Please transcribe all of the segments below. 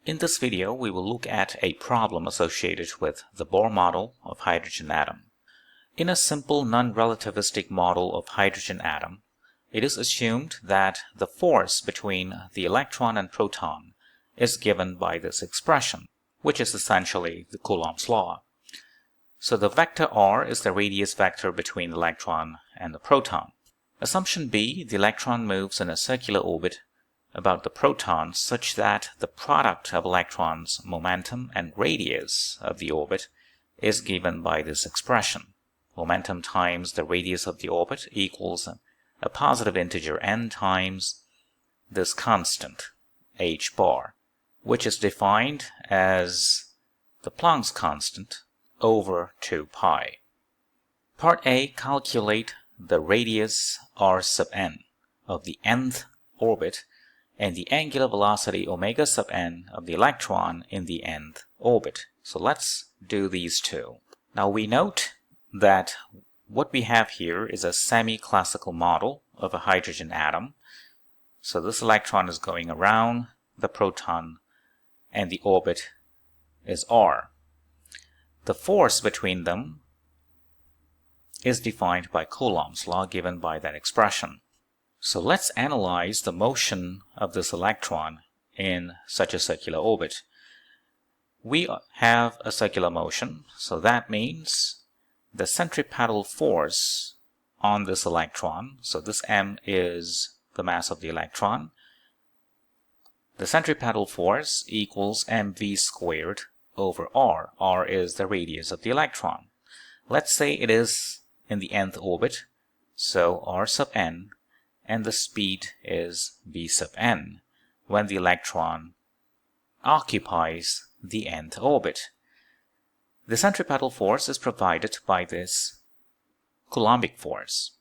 In this video, we will look at a problem associated with the Bohr model of hydrogen atom. In a simple non-relativistic model of hydrogen atom, it is assumed that the force between the electron and proton is given by this expression, which is essentially the Coulomb's law. So the vector r is the radius vector between the electron and the proton. Assumption B, the electron moves in a circular orbit about the proton such that the product of electrons' momentum and radius of the orbit is given by this expression. Momentum times the radius of the orbit equals a positive integer n times this constant, h bar, which is defined as the Planck's constant over 2 pi. Part A, calculate the radius r sub n of the nth orbit and the angular velocity omega sub n of the electron in the nth orbit. So let's do these two. Now we note that what we have here is a semi-classical model of a hydrogen atom. So this electron is going around the proton and the orbit is r. The force between them is defined by Coulomb's law given by that expression. So let's analyze the motion of this electron in such a circular orbit. We have a circular motion, so that means the centripetal force on this electron, so this m is the mass of the electron, the centripetal force equals mv squared over r. R is the radius of the electron. Let's say it is in the nth orbit, so r sub n, and the speed is v sub n when the electron occupies the nth orbit. The centripetal force is provided by this Coulombic force,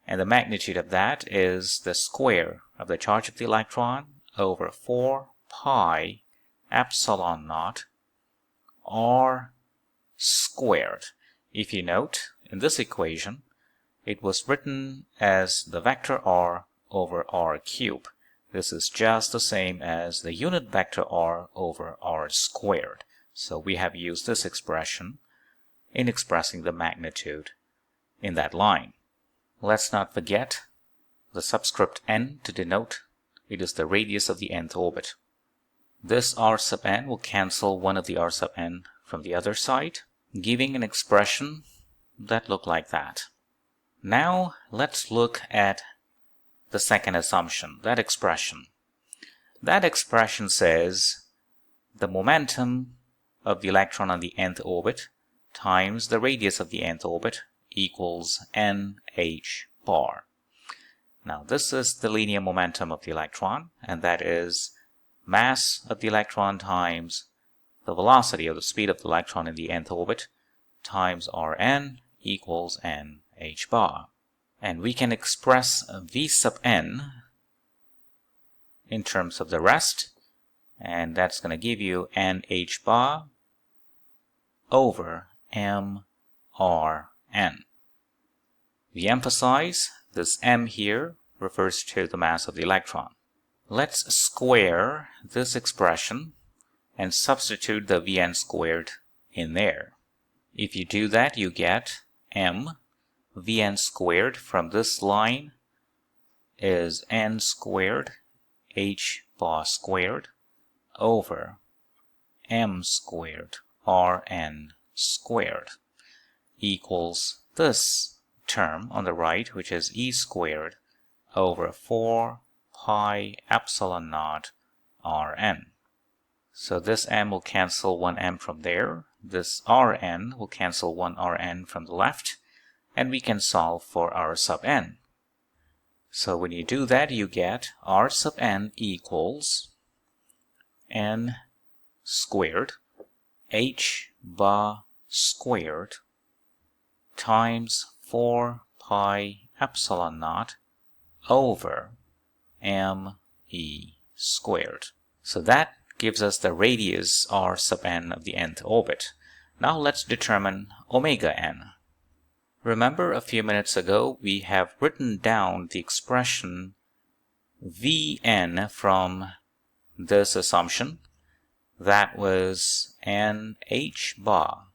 and the magnitude of that is the square of the charge of the electron over 4 pi epsilon naught r squared. If you note, in this equation, it was written as the vector r over r cubed. This is just the same as the unit vector r over r squared. So we have used this expression in expressing the magnitude in that line. Let's not forget the subscript n to denote it is the radius of the nth orbit. This r sub n will cancel one of the r sub n from the other side, giving an expression that look like that. Now let's look at the second assumption, that expression. That expression says the momentum of the electron on the nth orbit times the radius of the nth orbit equals nh bar. Now this is the linear momentum of the electron, and that is mass of the electron times the velocity or the speed of the electron in the nth orbit times Rn equals nh bar. And we can express v sub n in terms of the rest, and that's going to give you nh bar over mRn. We emphasize this m here refers to the mass of the electron. Let's square this expression and substitute the Vn squared in there. If you do that, you get m Vn squared from this line is n squared h bar squared over m squared Rn squared equals this term on the right, which is e squared over 4 pi epsilon naught Rn. So this m will cancel one m from there. This Rn will cancel one Rn from the left, and we can solve for r sub n. So when you do that, you get r sub n equals n squared h bar squared times 4 pi epsilon naught over me squared. So that gives us the radius r sub n of the nth orbit. Now let's determine omega n. Remember, a few minutes ago we have written down the expression Vn from this assumption, that was n h bar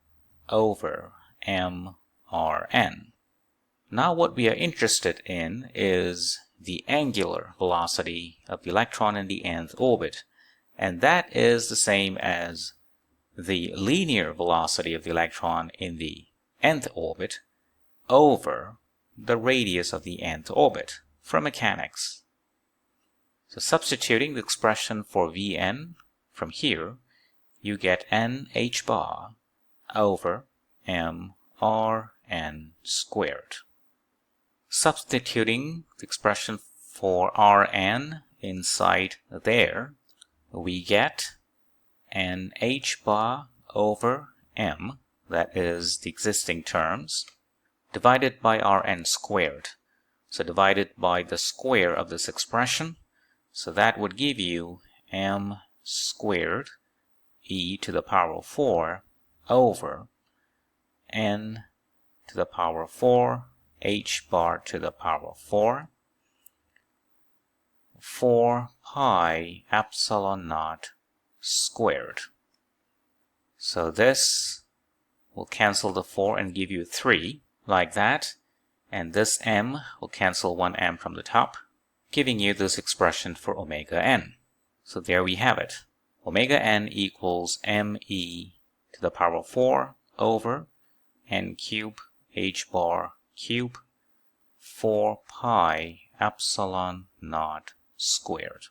over m r n. Now what we are interested in is the angular velocity of the electron in the nth orbit, and that is the same as the linear velocity of the electron in the nth orbit over the radius of the nth orbit from mechanics. So substituting the expression for Vn from here, you get n h bar over m r n squared. Substituting the expression for Rn inside there, we get n h bar over m, that is the existing terms, divided by Rn squared. So divided by the square of this expression, so that would give you m squared e to the power of 4 over n to the power of 4 h bar to the power of 4 pi epsilon naught squared. So this will cancel the 4 and give you 3 like that, and this m will cancel one m from the top, giving you this expression for omega n. So there we have it. Omega n equals me to the power of 4 over n cube h bar cube 4 pi epsilon naught squared.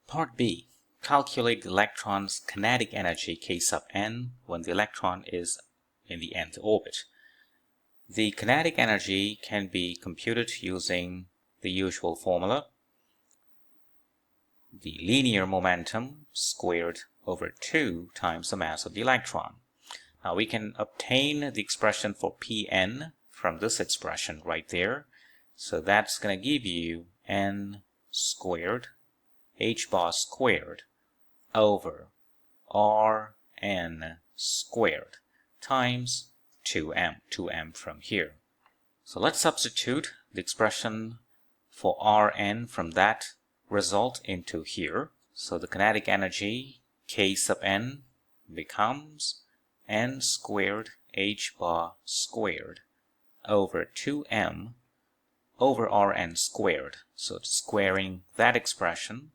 Part B. Calculate the electron's kinetic energy K sub n when the electron is in the nth orbit. The kinetic energy can be computed using the usual formula, the linear momentum squared over 2 times the mass of the electron. Now we can obtain the expression for Pn from this expression right there. So that's going to give you n squared h bar squared over Rn squared times 2m from here. So let's substitute the expression for Rn from that result into here. So the kinetic energy K sub n becomes n squared h bar squared over 2m over Rn squared. So squaring that expression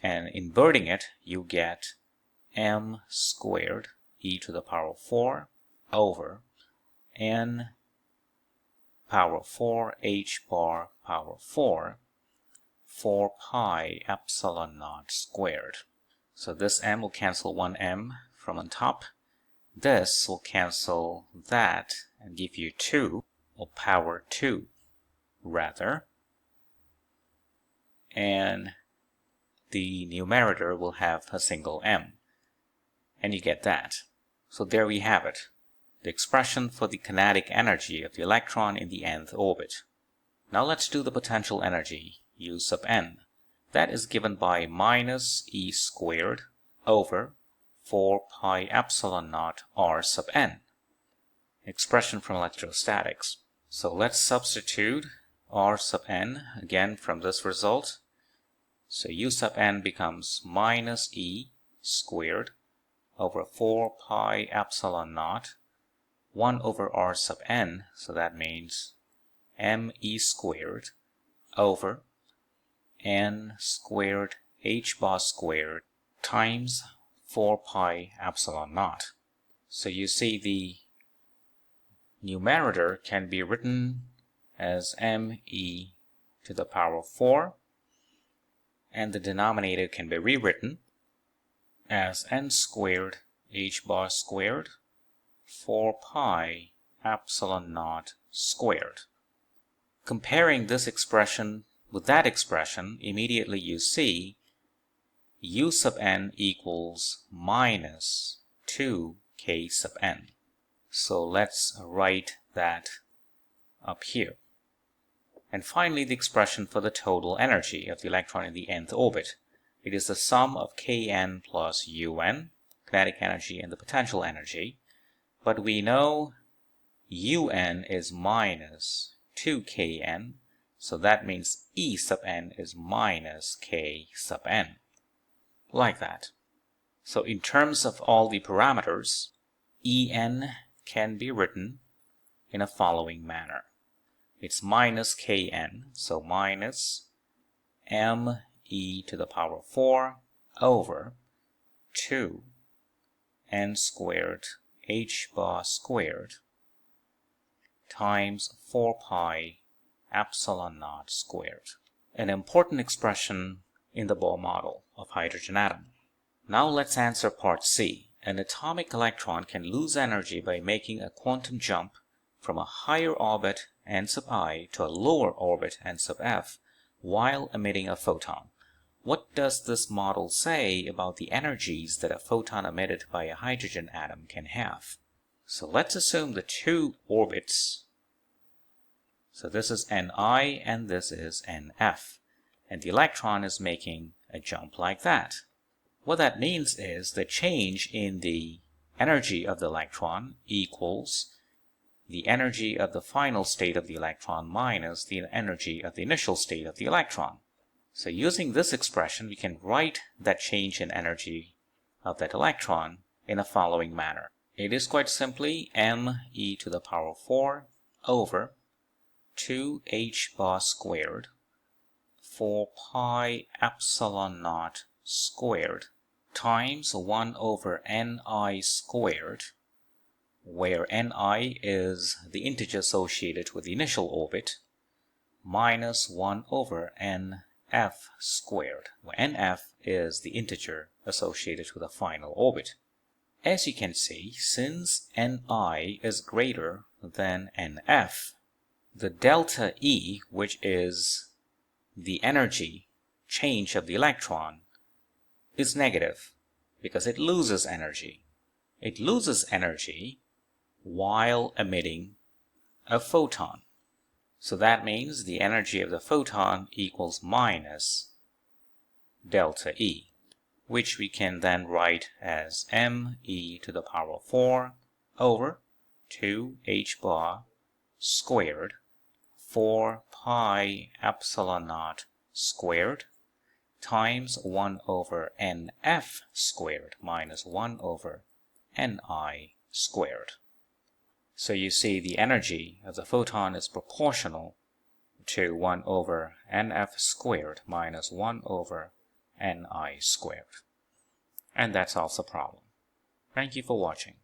and inverting it, you get m squared e to the power of 4 over n power of 4 h bar power of 4 pi epsilon naught squared. So this m will cancel one m from on top. This will cancel that and give you 2, or power 2 rather. And the numerator will have a single m. And you get that. So there we have it. The expression for the kinetic energy of the electron in the nth orbit. Now let's do the potential energy, U sub n. That is given by minus E squared over 4 pi epsilon naught R sub n. Expression from electrostatics. So let's substitute R sub n again from this result. So U sub n becomes minus E squared over 4 pi epsilon naught 1 over R sub n, so that means me squared over n squared h bar squared times 4 pi epsilon naught. So you see the numerator can be written as me to the power of 4, and the denominator can be rewritten as n squared h bar squared 4 pi epsilon naught squared. Comparing this expression with that expression, immediately you see U sub n equals minus 2k sub n. So let's write that up here. And finally, the expression for the total energy of the electron in the nth orbit. It is the sum of Kn plus Un, kinetic energy and the potential energy. But we know Un is minus 2Kn, so that means E sub n is minus K sub n. Like that. So in terms of all the parameters, En can be written in a following manner. It's minus Kn, so minus me to the power 4 over 2 n squared h bar squared times 4 pi epsilon naught squared. An important expression in the Bohr model of hydrogen atom. Now let's answer part C. An atomic electron can lose energy by making a quantum jump from a higher orbit n sub I to a lower orbit n sub f while emitting a photon. What does this model say about the energies that a photon emitted by a hydrogen atom can have? So let's assume the two orbits. So this is Ni and this is Nf. And the electron is making a jump like that. What that means is the change in the energy of the electron equals the energy of the final state of the electron minus the energy of the initial state of the electron. So using this expression, we can write that change in energy of that electron in the following manner. It is quite simply me to the power 4 over 2h bar squared 4 pi epsilon naught squared times 1 over ni squared, where ni is the integer associated with the initial orbit, minus 1 over nf squared, where nf is the integer associated with the final orbit. As you can see, since ni is greater than nf, the delta E, which is the energy change of the electron, is negative because it loses energy. It loses energy while emitting a photon. So that means the energy of the photon equals minus delta E, which we can then write as me to the power 4 over 2h bar squared 4 pi epsilon naught squared times 1 over nf squared minus 1 over ni squared. So you see the energy of the photon is proportional to 1 over nf squared minus 1 over ni squared. And that solves the problem. Thank you for watching.